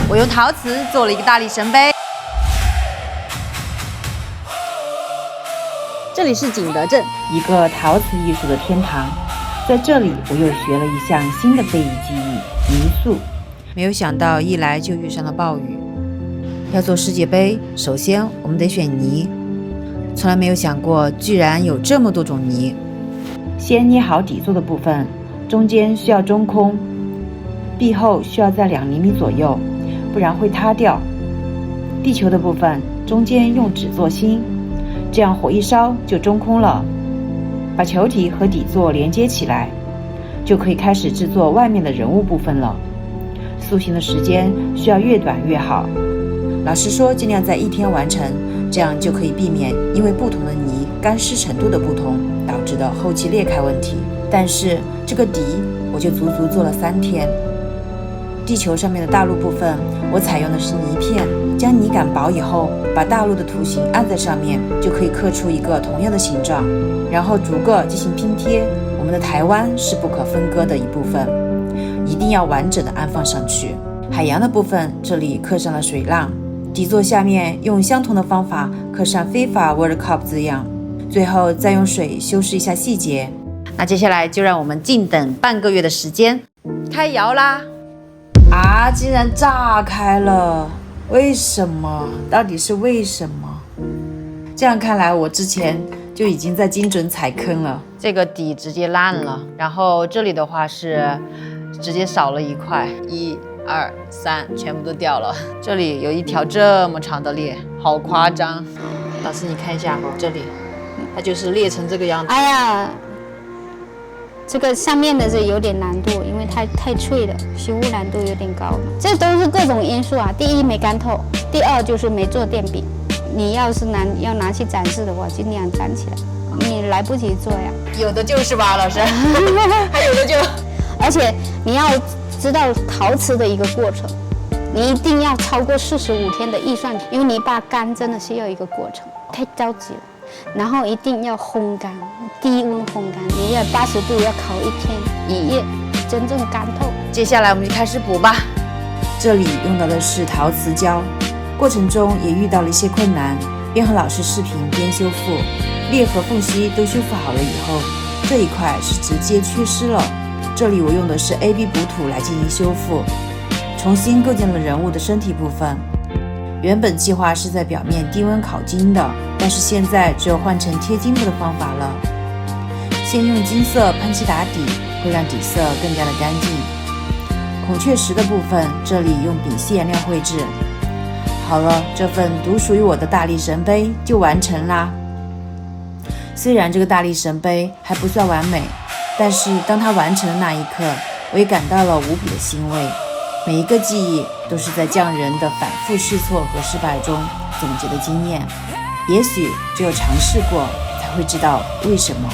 我用陶瓷做了一个大力神杯。这里是景德镇，一个陶瓷艺术的天堂。在这里，我又学了一项新的非遗技艺——泥塑。没有想到一来就遇上了暴雨。要做世界杯，首先我们得选泥。从来没有想过，居然有这么多种泥。先捏好底座的部分，中间需要中空，壁厚需要在2厘米左右，不然会塌掉。地球的部分，中间用纸做心，这样火一烧就中空了。把球体和底座连接起来，就可以开始制作外面的人物部分了。塑形的时间需要越短越好。老师说尽量在1天完成，这样就可以避免因为不同的泥干湿程度的不同导致的后期裂开问题。但是这个底我就足足做了3天。地球上面的大陆部分，我采用的是泥片，将泥擀薄以后，把大陆的图形按在上面，就可以刻出一个同样的形状，然后逐个进行拼贴。我们的台湾是不可分割的一部分，一定要完整的安放上去。海洋的部分，这里刻上了水浪，底座下面用相同的方法刻上 FIFA World Cup 字样，最后再用水修饰一下细节。那接下来就让我们静等半个月的时间。开窑啦！啊，竟然炸开了！为什么？到底是为什么？这样看来，我之前就已经在精准踩坑了。这个底直接烂了，然后这里的话是直接少了一块，1、2、3，全部都掉了。这里有一条这么长的裂，好夸张。老师，你看一下这里，它就是裂成这个样子。哎呀！这个上面的是有点难度，因为太脆了，修复难度有点高。这都是各种因素啊。第一没干透，第二就是没做垫饼。你要是要拿去展示的话，尽量展起来，你来不及做呀。有的就是吧，老师，还有的就。而且你要知道陶瓷的一个过程，你一定要超过45天的预算，因为泥巴干真的是要一个过程，太着急了。然后一定要烘干，低温烘干，你要80度，要烤1天1夜，真正干透。接下来我们就开始补吧。这里用到的是陶瓷胶，过程中也遇到了一些困难，边和老师视频边修复，裂和缝隙都修复好了以后，这一块是直接缺失了。这里我用的是 AB 补土来进行修复，重新构建了人物的身体部分。原本计划是在表面低温烤金的，但是现在只有换成贴金布的方法了。先用金色喷漆打底，会让底色更加的干净。孔雀石的部分，这里用丙烯颜料绘制。好了，这份独属于我的大力神杯就完成啦。虽然这个大力神杯还不算完美，但是当它完成的那一刻，我也感到了无比的欣慰。每一个记忆都是在匠人的反复试错和失败中总结的经验，也许只有尝试过才会知道为什么。